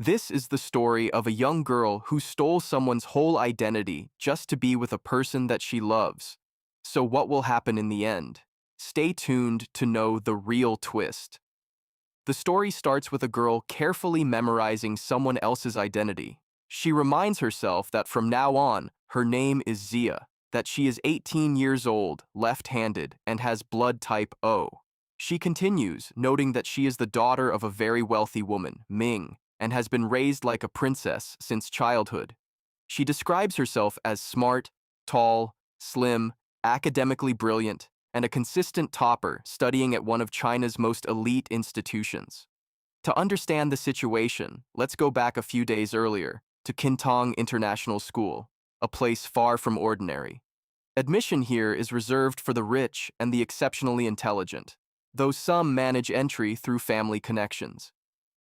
This is the story of a young girl who stole someone's whole identity just to be with a person that she loves. So what will happen in the end? Stay tuned to know the real twist. The story starts with a girl carefully memorizing someone else's identity. She reminds herself that from now on, her name is Zia, that she is 18 years old, left-handed, and has blood type O. She continues, noting that she is the daughter of a very wealthy woman, Ming, and has been raised like a princess since childhood. She describes herself as smart, tall, slim, academically brilliant, and a consistent topper studying at one of China's most elite institutions. To understand the situation, let's go back a few days earlier to Kintong International School, a place far from ordinary. Admission here is reserved for the rich and the exceptionally intelligent, though some manage entry through family connections.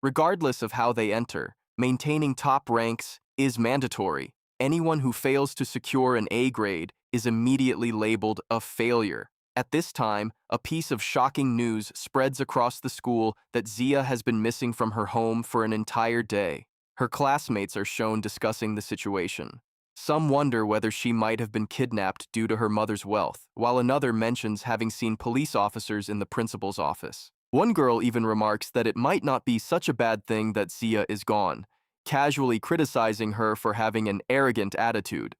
Regardless of how they enter, maintaining top ranks is mandatory. Anyone who fails to secure an A grade is immediately labeled a failure. At this time, a piece of shocking news spreads across the school that Zia has been missing from her home for an entire day. Her classmates are shown discussing the situation. Some wonder whether she might have been kidnapped due to her mother's wealth, while another mentions having seen police officers in the principal's office. One girl even remarks that it might not be such a bad thing that Zia is gone, casually criticizing her for having an arrogant attitude.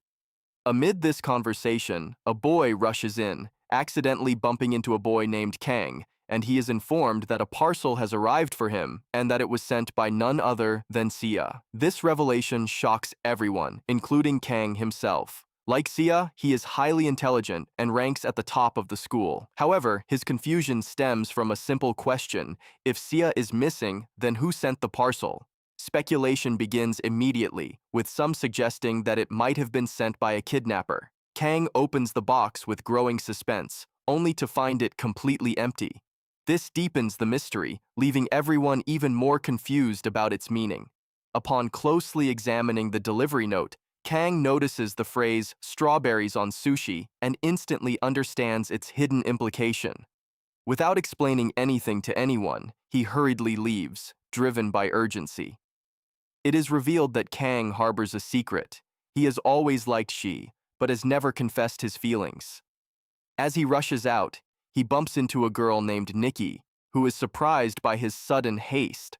Amid this conversation, a boy rushes in, accidentally bumping into a boy named Kang, and he is informed that a parcel has arrived for him and that it was sent by none other than Sia. This revelation shocks everyone, including Kang himself. Like Sia, he is highly intelligent and ranks at the top of the school. However, his confusion stems from a simple question: if Sia is missing, then who sent the parcel? Speculation begins immediately, with some suggesting that it might have been sent by a kidnapper. Kang opens the box with growing suspense, only to find it completely empty. This deepens the mystery, leaving everyone even more confused about its meaning. Upon closely examining the delivery note, Kang notices the phrase "strawberries on sushi" and instantly understands its hidden implication. Without explaining anything to anyone, he hurriedly leaves, driven by urgency. It is revealed that Kang harbors a secret. He has always liked Shi, but has never confessed his feelings. As he rushes out, he bumps into a girl named Nikki, who is surprised by his sudden haste.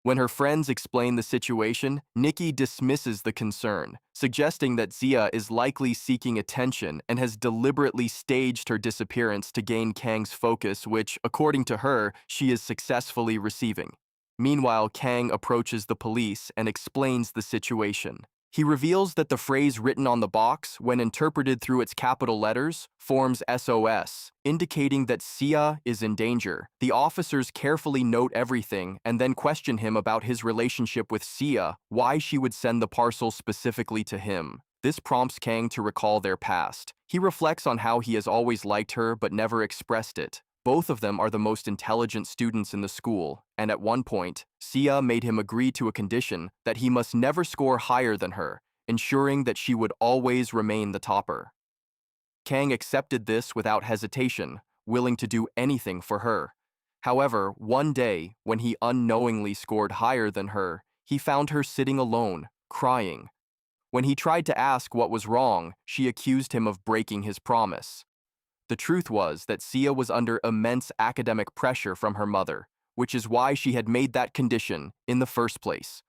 When her friends explain the situation, Nikki dismisses the concern, suggesting that Zia is likely seeking attention and has deliberately staged her disappearance to gain Kang's focus, which, according to her, she is successfully receiving. Meanwhile, Kang approaches the police and explains the situation. He reveals that the phrase written on the box, when interpreted through its capital letters, forms SOS, indicating that Sia is in danger. The officers carefully note everything and then question him about his relationship with Sia, why she would send the parcel specifically to him. This prompts Kang to recall their past. He reflects on how he has always liked her but never expressed it. Both of them are the most intelligent students in the school, and at one point, Sia made him agree to a condition that he must never score higher than her, ensuring that she would always remain the topper. Kang accepted this without hesitation, willing to do anything for her. However, one day, when he unknowingly scored higher than her, he found her sitting alone, crying. When he tried to ask what was wrong, she accused him of breaking his promise. The truth was that Sia was under immense academic pressure from her mother, which is why she had made that condition in the first place.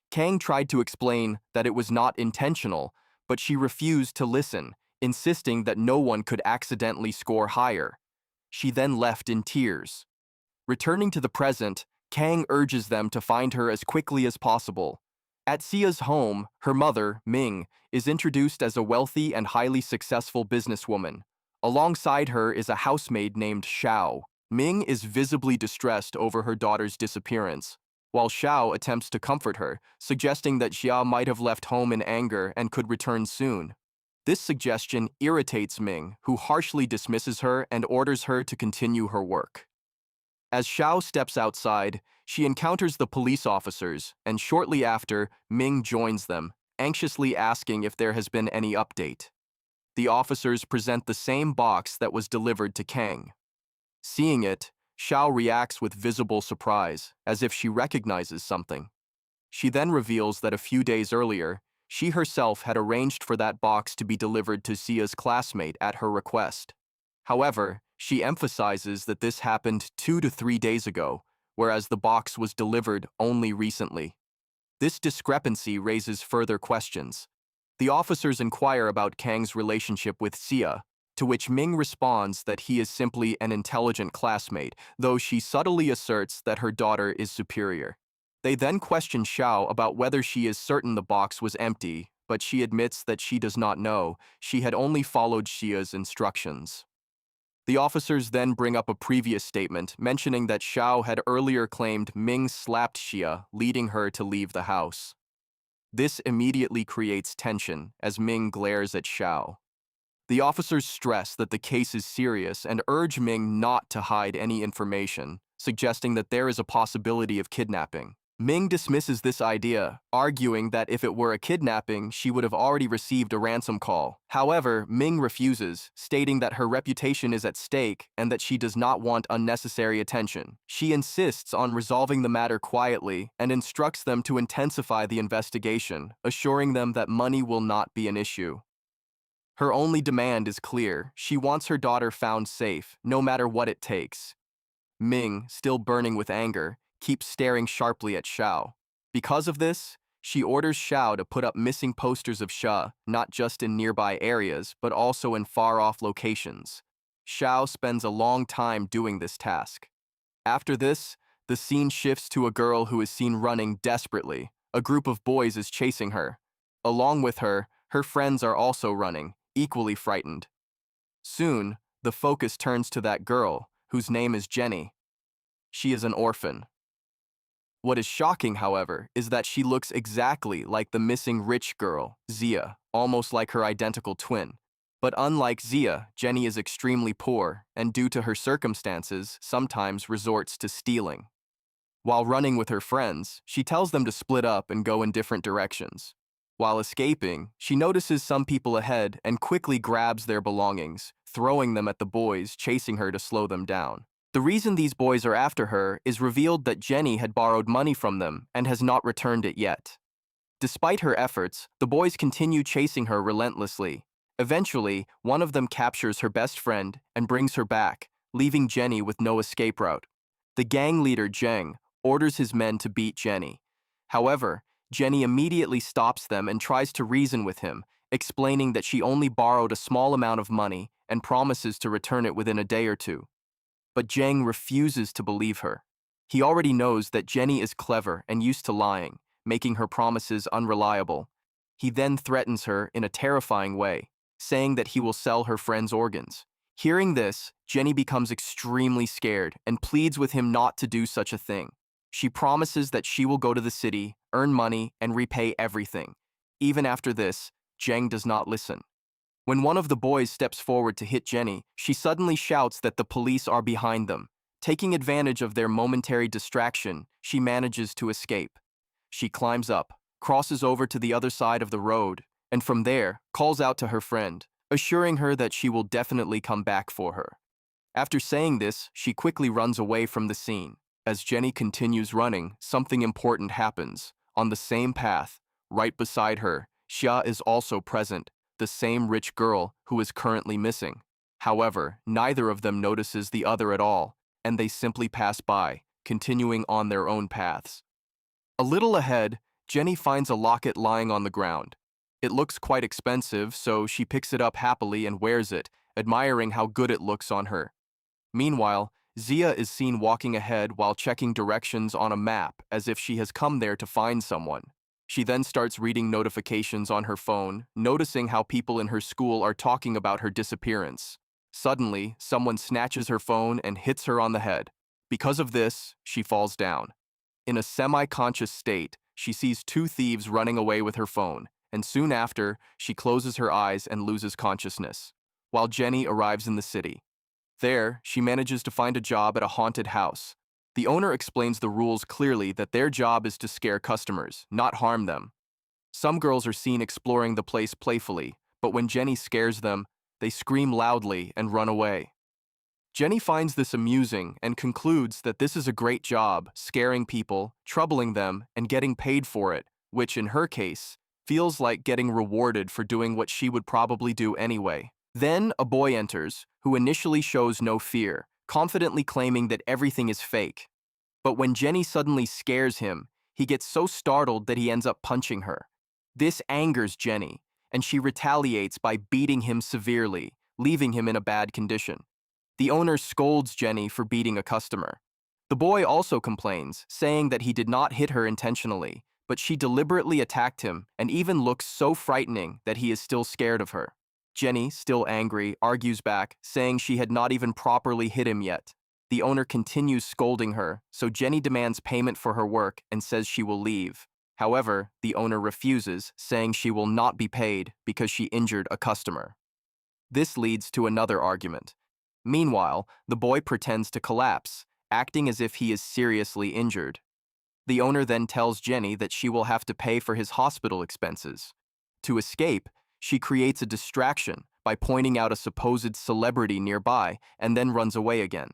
Kang tried to explain that it was not intentional, but she refused to listen, insisting that no one could accidentally score higher. She then left in tears. Returning to the present, Kang urges them to find her as quickly as possible. At Sia's home, her mother, Ming, is introduced as a wealthy and highly successful businesswoman. Alongside her is a housemaid named Xiao. Ming is visibly distressed over her daughter's disappearance, while Xiao attempts to comfort her, suggesting that Xia might have left home in anger and could return soon. This suggestion irritates Ming, who harshly dismisses her and orders her to continue her work. As Xiao steps outside, she encounters the police officers, and shortly after, Ming joins them, anxiously asking if there has been any update. The officers present the same box that was delivered to Kang. Seeing it, Xiao reacts with visible surprise, as if she recognizes something. She then reveals that a few days earlier, she herself had arranged for that box to be delivered to Xia's classmate at her request. However, she emphasizes that this happened 2 to 3 days ago, whereas the box was delivered only recently. This discrepancy raises further questions. The officers inquire about Kang's relationship with Xia, to which Ming responds that he is simply an intelligent classmate, though she subtly asserts that her daughter is superior. They then question Xiao about whether she is certain the box was empty, but she admits that she does not know, she had only followed Xia's instructions. The officers then bring up a previous statement mentioning that Xiao had earlier claimed Ming slapped Xia, leading her to leave the house. This immediately creates tension as Ming glares at Xiao. The officers stress that the case is serious and urge Ming not to hide any information, suggesting that there is a possibility of kidnapping. Ming dismisses this idea, arguing that if it were a kidnapping, she would have already received a ransom call. However, Ming refuses, stating that her reputation is at stake and that she does not want unnecessary attention. She insists on resolving the matter quietly and instructs them to intensify the investigation, assuring them that money will not be an issue. Her only demand is clear. She wants her daughter found safe, no matter what it takes. Ming, still burning with anger, keeps staring sharply at Xiao. Because of this, she orders Xiao to put up missing posters of Xia, not just in nearby areas, but also in far-off locations. Xiao spends a long time doing this task. After this, the scene shifts to a girl who is seen running desperately. A group of boys is chasing her. Along with her, her friends are also running, equally frightened. Soon, the focus turns to that girl, whose name is Jenny. She is an orphan. What is shocking, however, is that she looks exactly like the missing rich girl, Xia, almost like her identical twin. But unlike Xia, Jenny is extremely poor, and due to her circumstances, sometimes resorts to stealing. While running with her friends, she tells them to split up and go in different directions. While escaping, she notices some people ahead and quickly grabs their belongings, throwing them at the boys chasing her to slow them down. The reason these boys are after her is revealed that Jenny had borrowed money from them and has not returned it yet. Despite her efforts, the boys continue chasing her relentlessly. Eventually, one of them captures her best friend and brings her back, leaving Jenny with no escape route. The gang leader, Zheng, orders his men to beat Jenny. However, Jenny immediately stops them and tries to reason with him, explaining that she only borrowed a small amount of money and promises to return it within a day or two. But Zheng refuses to believe her. He already knows that Jenny is clever and used to lying, making her promises unreliable. He then threatens her in a terrifying way, saying that he will sell her friend's organs. Hearing this, Jenny becomes extremely scared and pleads with him not to do such a thing. She promises that she will go to the city, earn money, and repay everything. Even after this, Zheng does not listen. When one of the boys steps forward to hit Jenny, she suddenly shouts that the police are behind them. Taking advantage of their momentary distraction, she manages to escape. She climbs up, crosses over to the other side of the road, and from there, calls out to her friend, assuring her that she will definitely come back for her. After saying this, she quickly runs away from the scene. As Jenny continues running, something important happens. On the same path, right beside her, Xia is also present, the same rich girl who is currently missing. However, neither of them notices the other at all, and they simply pass by, continuing on their own paths. A little ahead, Jenny finds a locket lying on the ground. It looks quite expensive, so she picks it up happily and wears it, admiring how good it looks on her. Meanwhile, Xia is seen walking ahead while checking directions on a map as if she has come there to find someone. She then starts reading notifications on her phone, noticing how people in her school are talking about her disappearance. Suddenly, someone snatches her phone and hits her on the head. Because of this, she falls down. In a semi-conscious state, she sees two thieves running away with her phone, and soon after, she closes her eyes and loses consciousness, while Jenny arrives in the city. There, she manages to find a job at a haunted house. The owner explains the rules clearly that their job is to scare customers, not harm them. Some girls are seen exploring the place playfully, but when Jenny scares them, they scream loudly and run away. Jenny finds this amusing and concludes that this is a great job, scaring people, troubling them, and getting paid for it, which in her case, feels like getting rewarded for doing what she would probably do anyway. Then a boy enters, who initially shows no fear, confidently claiming that everything is fake. But when Jenny suddenly scares him, he gets so startled that he ends up punching her. This angers Jenny, and she retaliates by beating him severely, leaving him in a bad condition. The owner scolds Jenny for beating a customer. The boy also complains, saying that he did not hit her intentionally, but she deliberately attacked him and even looks so frightening that he is still scared of her. Jenny, still angry, argues back, saying she had not even properly hit him yet. The owner continues scolding her, so Jenny demands payment for her work and says she will leave. However, the owner refuses, saying she will not be paid because she injured a customer. This leads to another argument. Meanwhile, the boy pretends to collapse, acting as if he is seriously injured. The owner then tells Jenny that she will have to pay for his hospital expenses. To escape, she creates a distraction by pointing out a supposed celebrity nearby and then runs away again.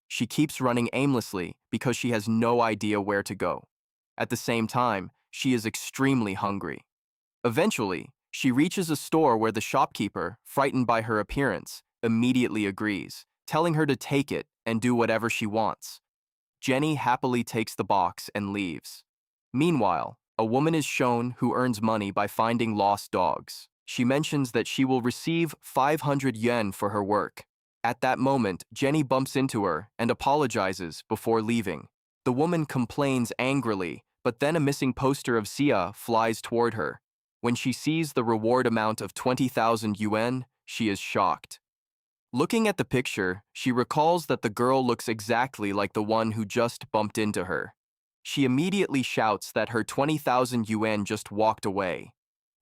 She keeps running aimlessly because she has no idea where to go. At the same time, she is extremely hungry. Eventually, she reaches a store where the shopkeeper, frightened by her appearance, immediately agrees, telling her to take it and do whatever she wants. Jenny happily takes the box and leaves. Meanwhile, a woman is shown who earns money by finding lost dogs. She mentions that she will receive 500 yen for her work. At that moment, Jenny bumps into her and apologizes before leaving. The woman complains angrily, but then a missing poster of Sia flies toward her. When she sees the reward amount of 20,000 yuan, she is shocked. Looking at the picture, she recalls that the girl looks exactly like the one who just bumped into her. She immediately shouts that her 20,000 yuan just walked away.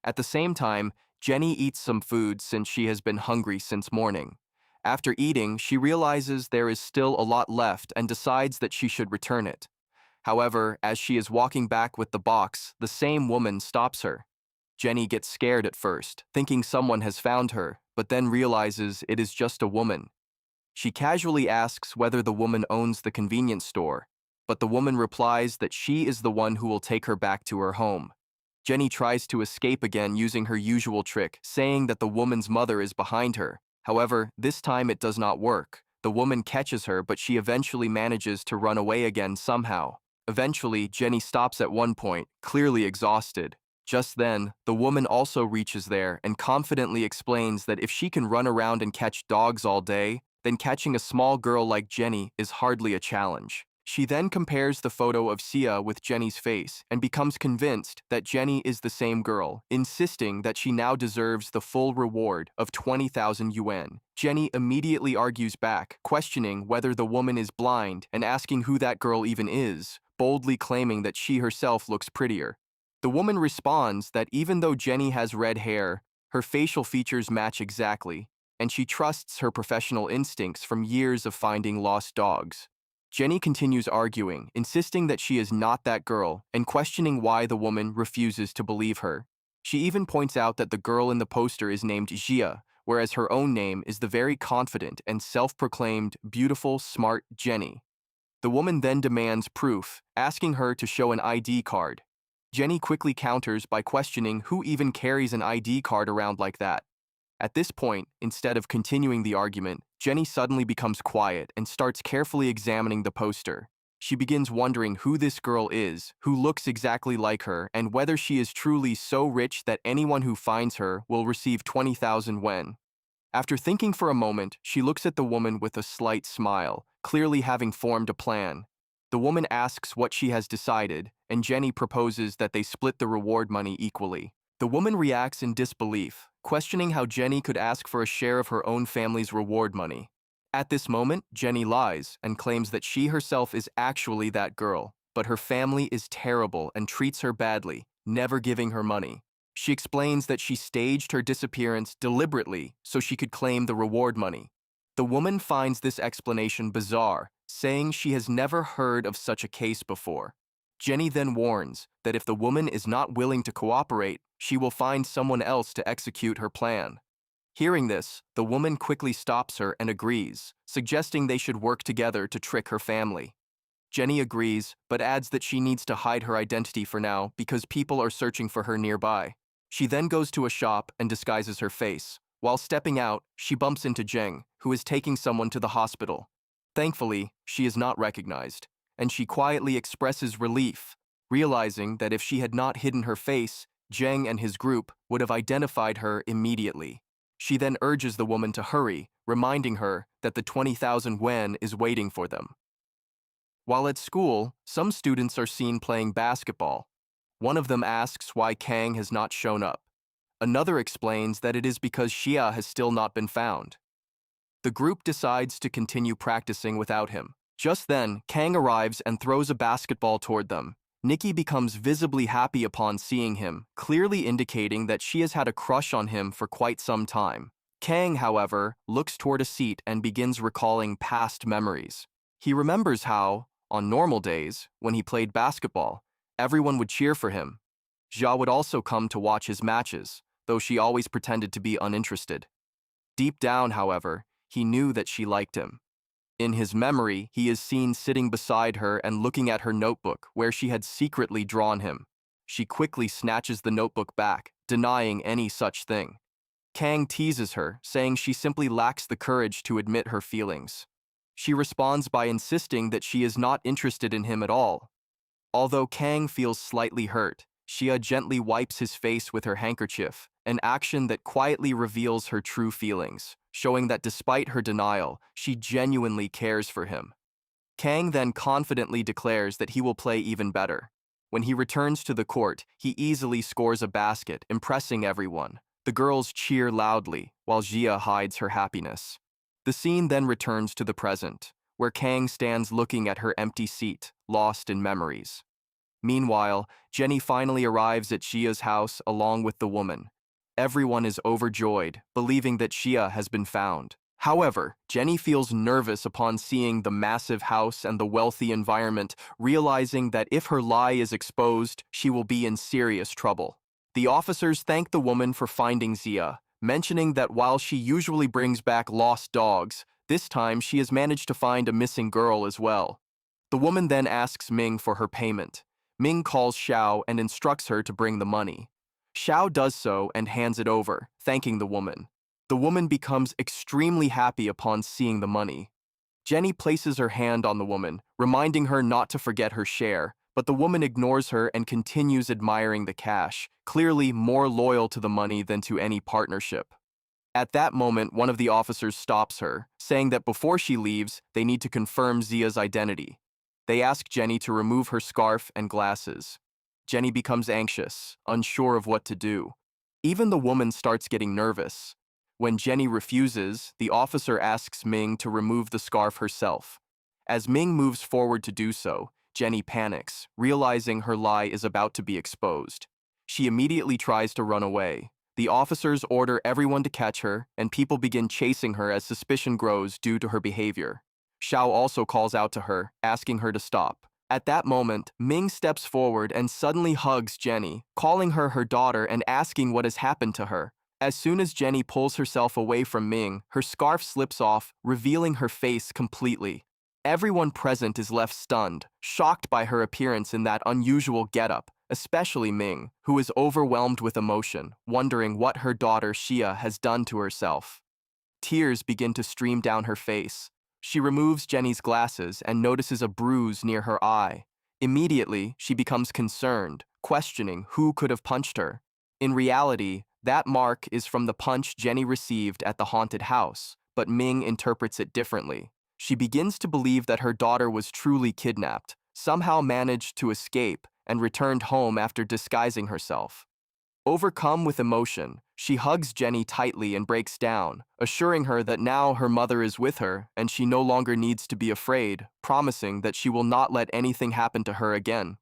At the same time, Jenny eats some food since she has been hungry since morning. After eating, she realizes there is still a lot left and decides that she should return it. However, as she is walking back with the box, the same woman stops her. Jenny gets scared at first, thinking someone has found her, but then realizes it is just a woman. She casually asks whether the woman owns the convenience store, but the woman replies that she is the one who will take her back to her home. Jenny tries to escape again using her usual trick, saying that the woman's mother is behind her. However, this time it does not work. The woman catches her, but she eventually manages to run away again somehow. Eventually, Jenny stops at one point, clearly exhausted. Just then, the woman also reaches there and confidently explains that if she can run around and catch dogs all day, then catching a small girl like Jenny is hardly a challenge. She then compares the photo of Sia with Jenny's face and becomes convinced that Jenny is the same girl, insisting that she now deserves the full reward of 20,000 yuan. Jenny immediately argues back, questioning whether the woman is blind and asking who that girl even is, boldly claiming that she herself looks prettier. The woman responds that even though Jenny has red hair, her facial features match exactly, and she trusts her professional instincts from years of finding lost dogs. Jenny continues arguing, insisting that she is not that girl and questioning why the woman refuses to believe her. She even points out that the girl in the poster is named Jia, whereas her own name is the very confident and self-proclaimed beautiful, smart Jenny. The woman then demands proof, asking her to show an ID card. Jenny quickly counters by questioning who even carries an ID card around like that. At this point, instead of continuing the argument, Jenny suddenly becomes quiet and starts carefully examining the poster. She begins wondering who this girl is, who looks exactly like her, and whether she is truly so rich that anyone who finds her will receive 20,000 yuan. After thinking for a moment, she looks at the woman with a slight smile, clearly having formed a plan. The woman asks what she has decided, and Jenny proposes that they split the reward money equally. The woman reacts in disbelief, questioning how Jenny could ask for a share of her own family's reward money. At this moment, Jenny lies and claims that she herself is actually that girl, but her family is terrible and treats her badly, never giving her money. She explains that she staged her disappearance deliberately so she could claim the reward money. The woman finds this explanation bizarre, saying she has never heard of such a case before. Jenny then warns that if the woman is not willing to cooperate, she will find someone else to execute her plan. Hearing this, the woman quickly stops her and agrees, suggesting they should work together to trick her family. Jenny agrees, but adds that she needs to hide her identity for now because people are searching for her nearby. She then goes to a shop and disguises her face. While stepping out, she bumps into Zheng, who is taking someone to the hospital. Thankfully, she is not recognized, and she quietly expresses relief, realizing that if she had not hidden her face, Zheng and his group would have identified her immediately. She then urges the woman to hurry, reminding her that the 20,000 yuan is waiting for them. While at school, some students are seen playing basketball. One of them asks why Kang has not shown up. Another explains that it is because Xia has still not been found. The group decides to continue practicing without him. Just then, Kang arrives and throws a basketball toward them. Nikki becomes visibly happy upon seeing him, clearly indicating that she has had a crush on him for quite some time. Kang, however, looks toward a seat and begins recalling past memories. He remembers how, on normal days, when he played basketball, everyone would cheer for him. Jia would also come to watch his matches, though she always pretended to be uninterested. Deep down, however, he knew that she liked him. In his memory, he is seen sitting beside her and looking at her notebook where she had secretly drawn him. She quickly snatches the notebook back, denying any such thing. Kang teases her, saying she simply lacks the courage to admit her feelings. She responds by insisting that she is not interested in him at all. Although Kang feels slightly hurt, Xia gently wipes his face with her handkerchief, an action that quietly reveals her true feelings, showing that despite her denial, she genuinely cares for him. Kang then confidently declares that he will play even better. When he returns to the court, he easily scores a basket, impressing everyone. The girls cheer loudly, while Xia hides her happiness. The scene then returns to the present, where Kang stands looking at her empty seat, lost in memories. Meanwhile, Jenny finally arrives at Xia's house along with the woman. Everyone is overjoyed, believing that Xia has been found. However, Jenny feels nervous upon seeing the massive house and the wealthy environment, realizing that if her lie is exposed, she will be in serious trouble. The officers thank the woman for finding Xia, mentioning that while she usually brings back lost dogs, this time she has managed to find a missing girl as well. The woman then asks Ming for her payment. Ming calls Xiao and instructs her to bring the money. Xiao does so and hands it over, thanking the woman. The woman becomes extremely happy upon seeing the money. Jenny places her hand on the woman, reminding her not to forget her share, but the woman ignores her and continues admiring the cash, clearly more loyal to the money than to any partnership. At that moment, one of the officers stops her, saying that before she leaves, they need to confirm Xia's identity. They ask Jenny to remove her scarf and glasses. Jenny becomes anxious, unsure of what to do. Even the woman starts getting nervous. When Jenny refuses, the officer asks Ming to remove the scarf herself. As Ming moves forward to do so, Jenny panics, realizing her lie is about to be exposed. She immediately tries to run away. The officers order everyone to catch her, and people begin chasing her as suspicion grows due to her behavior. Xiao also calls out to her, asking her to stop. At that moment, Ming steps forward and suddenly hugs Jenny, calling her her daughter and asking what has happened to her. As soon as Jenny pulls herself away from Ming, her scarf slips off, revealing her face completely. Everyone present is left stunned, shocked by her appearance in that unusual getup, especially Ming, who is overwhelmed with emotion, wondering what her daughter Xia has done to herself. Tears begin to stream down her face. She removes Jenny's glasses and notices a bruise near her eye. Immediately, she becomes concerned, questioning who could have punched her. In reality, that mark is from the punch Jenny received at the haunted house, but Ming interprets it differently. She begins to believe that her daughter was truly kidnapped, somehow managed to escape, and returned home after disguising herself. Overcome with emotion, she hugs Jenny tightly and breaks down, assuring her that now her mother is with her and she no longer needs to be afraid, promising that she will not let anything happen to her again.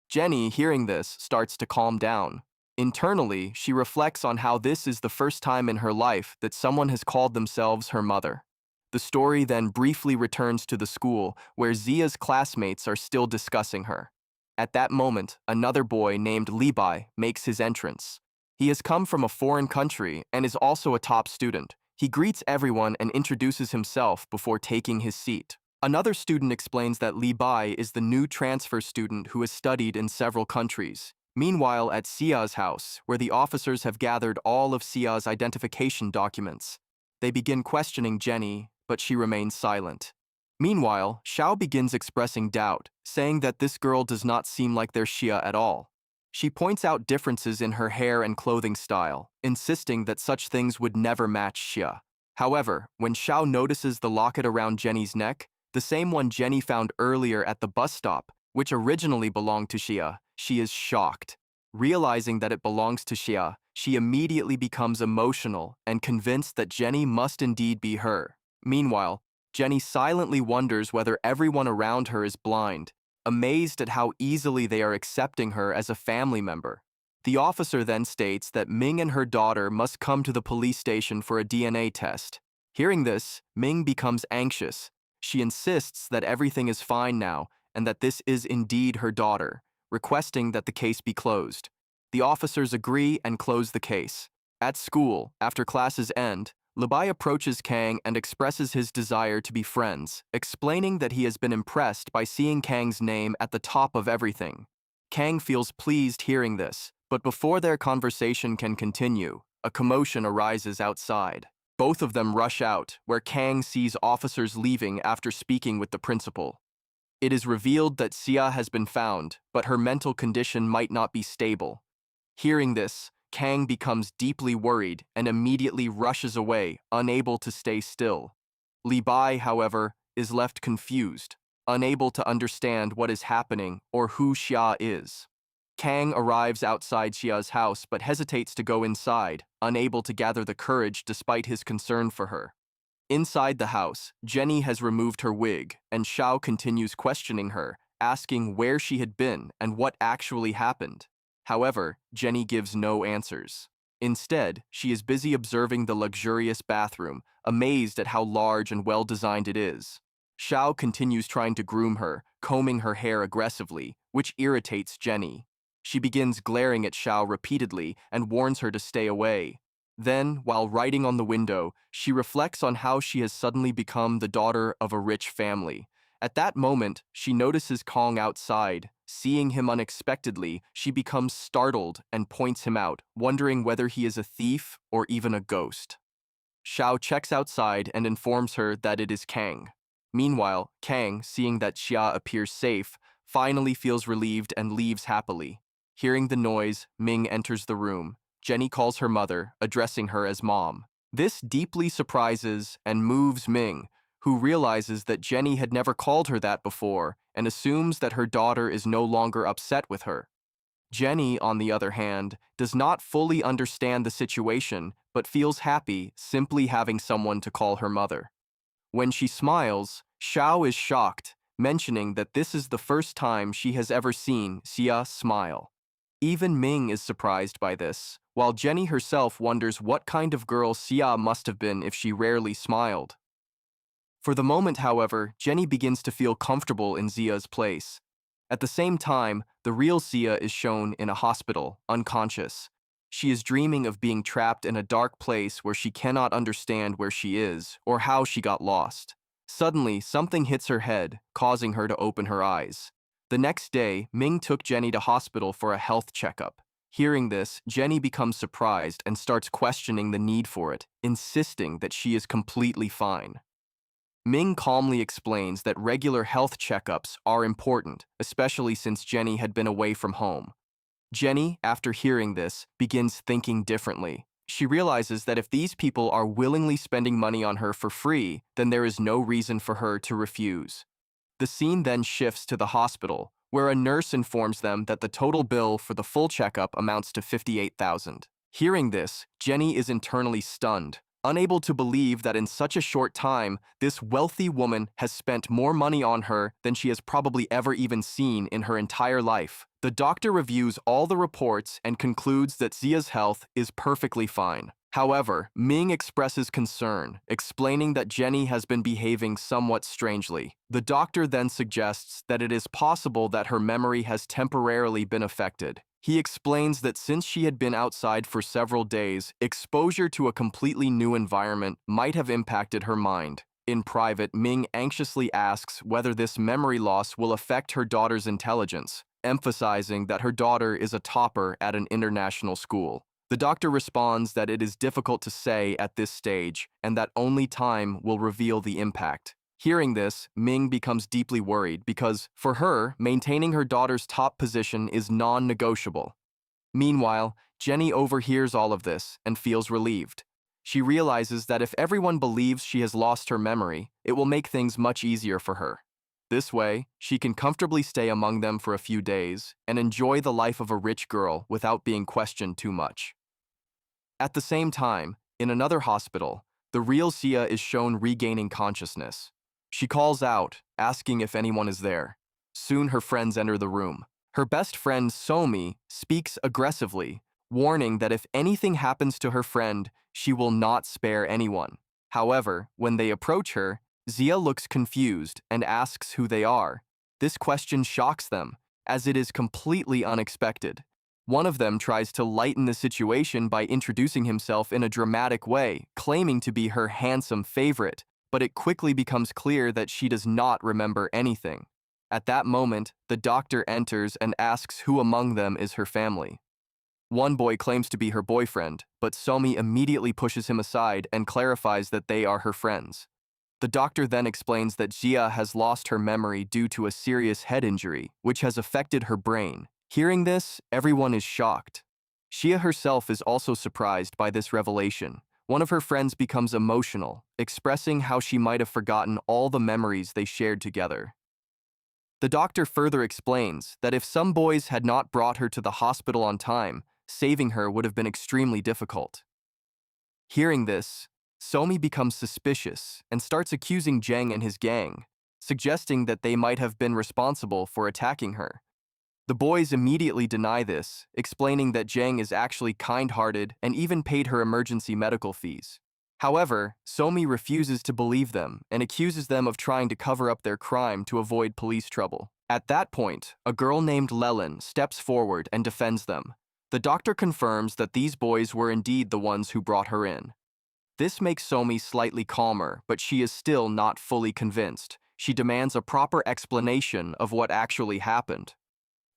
Jenny, hearing this, starts to calm down. Internally, she reflects on how this is the first time in her life that someone has called themselves her mother. The story then briefly returns to the school, where Zia's classmates are still discussing her. At that moment, another boy named Levi makes his entrance. He has come from a foreign country and is also a top student. He greets everyone and introduces himself before taking his seat. Another student explains that Li Bai is the new transfer student who has studied in several countries. Meanwhile, at Xia's house, where the officers have gathered all of Xia's identification documents, they begin questioning Jenny, but she remains silent. Meanwhile, Xiao begins expressing doubt, saying that this girl does not seem like their Xia at all. She points out differences in her hair and clothing style, insisting that such things would never match Xia. However, when Xiao notices the locket around Jenny's neck, the same one Jenny found earlier at the bus stop, which originally belonged to Xia, she is shocked. Realizing that it belongs to Xia, she immediately becomes emotional and convinced that Jenny must indeed be her. Meanwhile, Jenny silently wonders whether everyone around her is blind, amazed at how easily they are accepting her as a family member. The officer then states that Ming and her daughter must come to the police station for a DNA test. Hearing this, Ming becomes anxious. She insists that everything is fine now and that this is indeed her daughter, requesting that the case be closed. The officers agree and close the case. At school, after classes end, Labai approaches Kang and expresses his desire to be friends, explaining that he has been impressed by seeing Kang's name at the top of everything. Kang feels pleased hearing this, but before their conversation can continue, a commotion arises outside. Both of them rush out, where Kang sees officers leaving after speaking with the principal. It is revealed that Xia has been found, but her mental condition might not be stable. Hearing this, Kang becomes deeply worried and immediately rushes away, unable to stay still. Li Bai, however, is left confused, unable to understand what is happening or who Xia is. Kang arrives outside Xia's house but hesitates to go inside, unable to gather the courage despite his concern for her. Inside the house, Jenny has removed her wig, and Xiao continues questioning her, asking where she had been and what actually happened. However, Jenny gives no answers. Instead, she is busy observing the luxurious bathroom, amazed at how large and well-designed it is. Xiao continues trying to groom her, combing her hair aggressively, which irritates Jenny. She begins glaring at Xiao repeatedly and warns her to stay away. Then, while writing on the window, she reflects on how she has suddenly become the daughter of a rich family. At that moment, she notices Kong outside. Seeing him unexpectedly, she becomes startled and points him out, wondering whether he is a thief or even a ghost. Xiao checks outside and informs her that it is Kang. Meanwhile, Kang, seeing that Xia appears safe, finally feels relieved and leaves happily. Hearing the noise, Ming enters the room. Jenny calls her mother, addressing her as Mom. This deeply surprises and moves Ming, who realizes that Jenny had never called her that before and assumes that her daughter is no longer upset with her. Jenny, on the other hand, does not fully understand the situation but feels happy simply having someone to call her mother. When she smiles, Xiao is shocked, mentioning that this is the first time she has ever seen Xia smile. Even Ming is surprised by this, while Jenny herself wonders what kind of girl Xia must have been if she rarely smiled. For the moment, however, Jenny begins to feel comfortable in Xia's place. At the same time, the real Xia is shown in a hospital, unconscious. She is dreaming of being trapped in a dark place where she cannot understand where she is or how she got lost. Suddenly, something hits her head, causing her to open her eyes. The next day, Ming took Jenny to hospital for a health checkup. Hearing this, Jenny becomes surprised and starts questioning the need for it, insisting that she is completely fine. Ming calmly explains that regular health checkups are important, especially since Jenny had been away from home. Jenny, after hearing this, begins thinking differently. She realizes that if these people are willingly spending money on her for free, then there is no reason for her to refuse. The scene then shifts to the hospital, where a nurse informs them that the total bill for the full checkup amounts to $58,000. Hearing this, Jenny is internally stunned, unable to believe that in such a short time, this wealthy woman has spent more money on her than she has probably ever even seen in her entire life. The doctor reviews all the reports and concludes that Xia's health is perfectly fine. However, Ming expresses concern, explaining that Jenny has been behaving somewhat strangely. The doctor then suggests that it is possible that her memory has temporarily been affected. He explains that since she had been outside for several days, exposure to a completely new environment might have impacted her mind. In private, Ming anxiously asks whether this memory loss will affect her daughter's intelligence, emphasizing that her daughter is a topper at an international school. The doctor responds that it is difficult to say at this stage and that only time will reveal the impact. Hearing this, Ming becomes deeply worried because, for her, maintaining her daughter's top position is non-negotiable. Meanwhile, Jenny overhears all of this and feels relieved. She realizes that if everyone believes she has lost her memory, it will make things much easier for her. This way, she can comfortably stay among them for a few days and enjoy the life of a rich girl without being questioned too much. At the same time, in another hospital, the real Sia is shown regaining consciousness. She calls out, asking if anyone is there. Soon her friends enter the room. Her best friend Somi speaks aggressively, warning that if anything happens to her friend, she will not spare anyone. However, when they approach her, Zia looks confused and asks who they are. This question shocks them, as it is completely unexpected. One of them tries to lighten the situation by introducing himself in a dramatic way, claiming to be her handsome favorite, but it quickly becomes clear that she does not remember anything. At that moment, the doctor enters and asks who among them is her family. One boy claims to be her boyfriend, but Somi immediately pushes him aside and clarifies that they are her friends. The doctor then explains that Jia has lost her memory due to a serious head injury, which has affected her brain. Hearing this, everyone is shocked. Xia herself is also surprised by this revelation. One of her friends becomes emotional, expressing how she might have forgotten all the memories they shared together. The doctor further explains that if some boys had not brought her to the hospital on time, saving her would have been extremely difficult. Hearing this, Somi becomes suspicious and starts accusing Zheng and his gang, suggesting that they might have been responsible for attacking her. The boys immediately deny this, explaining that Zheng is actually kind-hearted and even paid her emergency medical fees. However, Somi refuses to believe them and accuses them of trying to cover up their crime to avoid police trouble. At that point, a girl named Lelin steps forward and defends them. The doctor confirms that these boys were indeed the ones who brought her in. This makes Somi slightly calmer, but she is still not fully convinced. She demands a proper explanation of what actually happened.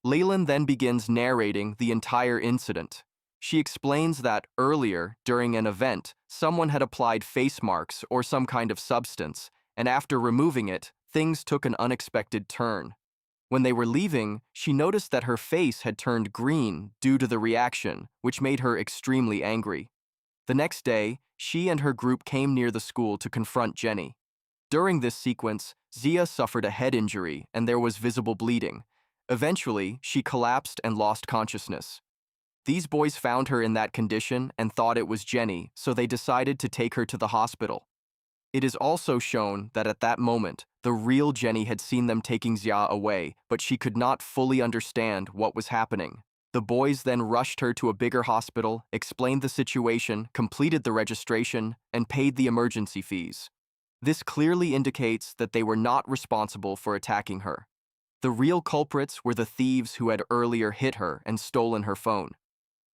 Leyland then begins narrating the entire incident. She explains that earlier, during an event, someone had applied face marks or some kind of substance, and after removing it, things took an unexpected turn. When they were leaving, she noticed that her face had turned green due to the reaction, which made her extremely angry. The next day, she and her group came near the school to confront Jenny. During this sequence, Zia suffered a head injury and there was visible bleeding. Eventually, she collapsed and lost consciousness. These boys found her in that condition and thought it was Jenny, so they decided to take her to the hospital. It is also shown that at that moment, the real Jenny had seen them taking Xia away, but she could not fully understand what was happening. The boys then rushed her to a bigger hospital, explained the situation, completed the registration, and paid the emergency fees. This clearly indicates that they were not responsible for attacking her. The real culprits were the thieves who had earlier hit her and stolen her phone.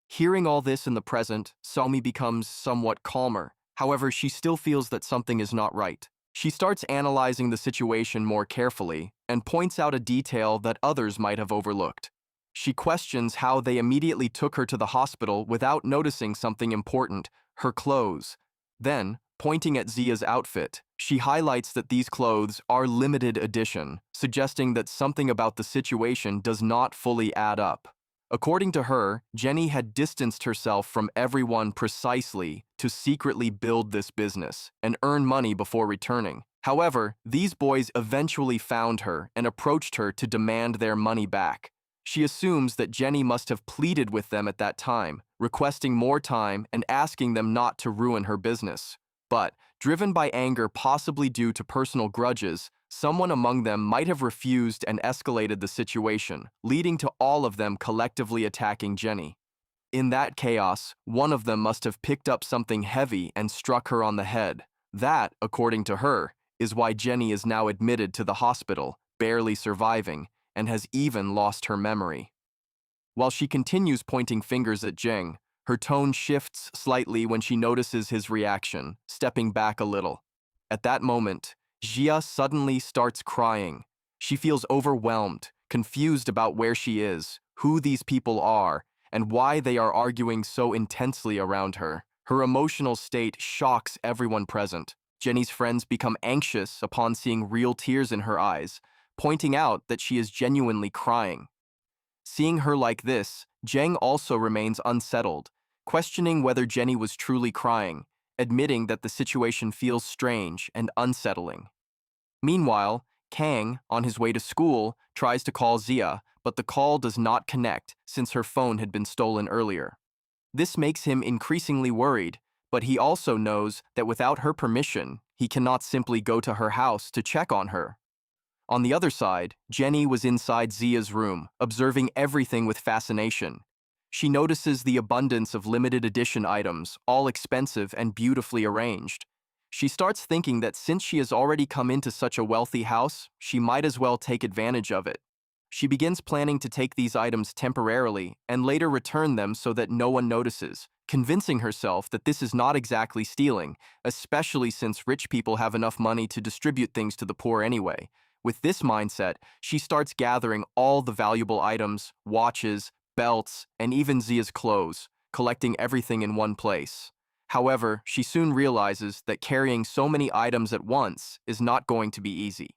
Hearing all this in the present, Somi becomes somewhat calmer. However, she still feels that something is not right. She starts analyzing the situation more carefully and points out a detail that others might have overlooked. She questions how they immediately took her to the hospital without noticing something important, her clothes. Then, pointing at Zia's outfit, she highlights that these clothes are limited edition, suggesting that something about the situation does not fully add up. According to her, Jenny had distanced herself from everyone precisely to secretly build this business and earn money before returning. However, these boys eventually found her and approached her to demand their money back. She assumes that Jenny must have pleaded with them at that time, requesting more time and asking them not to ruin her business. But, driven by anger possibly due to personal grudges, someone among them might have refused and escalated the situation, leading to all of them collectively attacking Jenny. In that chaos, one of them must have picked up something heavy and struck her on the head. That, according to her, is why Jenny is now admitted to the hospital, barely surviving, and has even lost her memory. While she continues pointing fingers at Jeng, her tone shifts slightly when she notices his reaction, stepping back a little. At that moment, Jia suddenly starts crying. She feels overwhelmed, confused about where she is, who these people are, and why they are arguing so intensely around her. Her emotional state shocks everyone present. Jenny's friends become anxious upon seeing real tears in her eyes, pointing out that she is genuinely crying. Seeing her like this, Jeng also remains unsettled, questioning whether Jenny was truly crying, admitting that the situation feels strange and unsettling. Meanwhile, Kang, on his way to school, tries to call Zia, but the call does not connect since her phone had been stolen earlier. This makes him increasingly worried, but he also knows that without her permission, he cannot simply go to her house to check on her. On the other side, Jenny was inside Zia's room, observing everything with fascination. She notices the abundance of limited edition items, all expensive and beautifully arranged. She starts thinking that since she has already come into such a wealthy house, she might as well take advantage of it. She begins planning to take these items temporarily and later return them so that no one notices, convincing herself that this is not exactly stealing, especially since rich people have enough money to distribute things to the poor anyway. With this mindset, she starts gathering all the valuable items, watches, belts, and even Zia's clothes, collecting everything in one place. However, she soon realizes that carrying so many items at once is not going to be easy.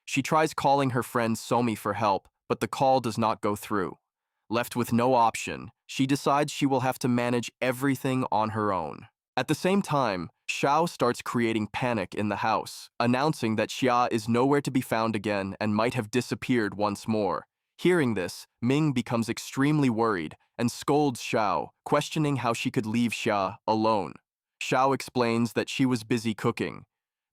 She tries calling her friend Somi for help, but the call does not go through. Left with no option, she decides she will have to manage everything on her own. At the same time, Xiao starts creating panic in the house, announcing that Xia is nowhere to be found again and might have disappeared once more. Hearing this, Ming becomes extremely worried and scolds Xiao, questioning how she could leave Xia alone. Xiao explains that she was busy cooking.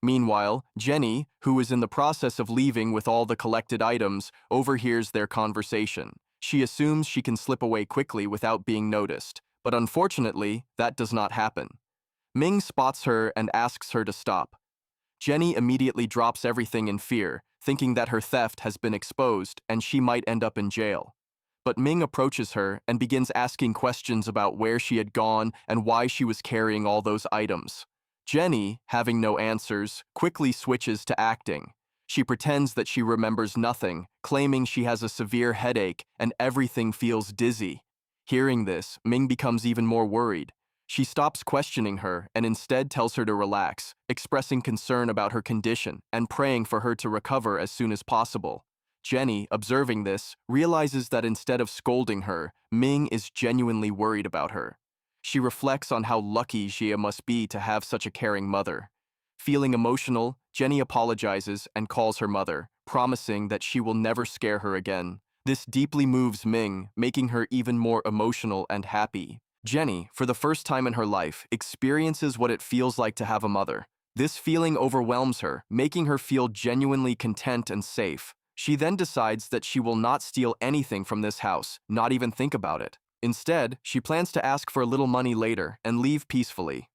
Meanwhile, Jenny, who is in the process of leaving with all the collected items, overhears their conversation. She assumes she can slip away quickly without being noticed, but unfortunately, that does not happen. Ming spots her and asks her to stop. Jenny immediately drops everything in fear, thinking that her theft has been exposed and she might end up in jail. But Ming approaches her and begins asking questions about where she had gone and why she was carrying all those items. Jenny, having no answers, quickly switches to acting. She pretends that she remembers nothing, claiming she has a severe headache and everything feels dizzy. Hearing this, Ming becomes even more worried. She stops questioning her and instead tells her to relax, expressing concern about her condition and praying for her to recover as soon as possible. Jenny, observing this, realizes that instead of scolding her, Ming is genuinely worried about her. She reflects on how lucky Jia must be to have such a caring mother. Feeling emotional, Jenny apologizes and calls her mother, promising that she will never scare her again. This deeply moves Ming, making her even more emotional and happy. Jenny, for the first time in her life, experiences what it feels like to have a mother. This feeling overwhelms her, making her feel genuinely content and safe. She then decides that she will not steal anything from this house, not even think about it. Instead, she plans to ask for a little money later and leave peacefully.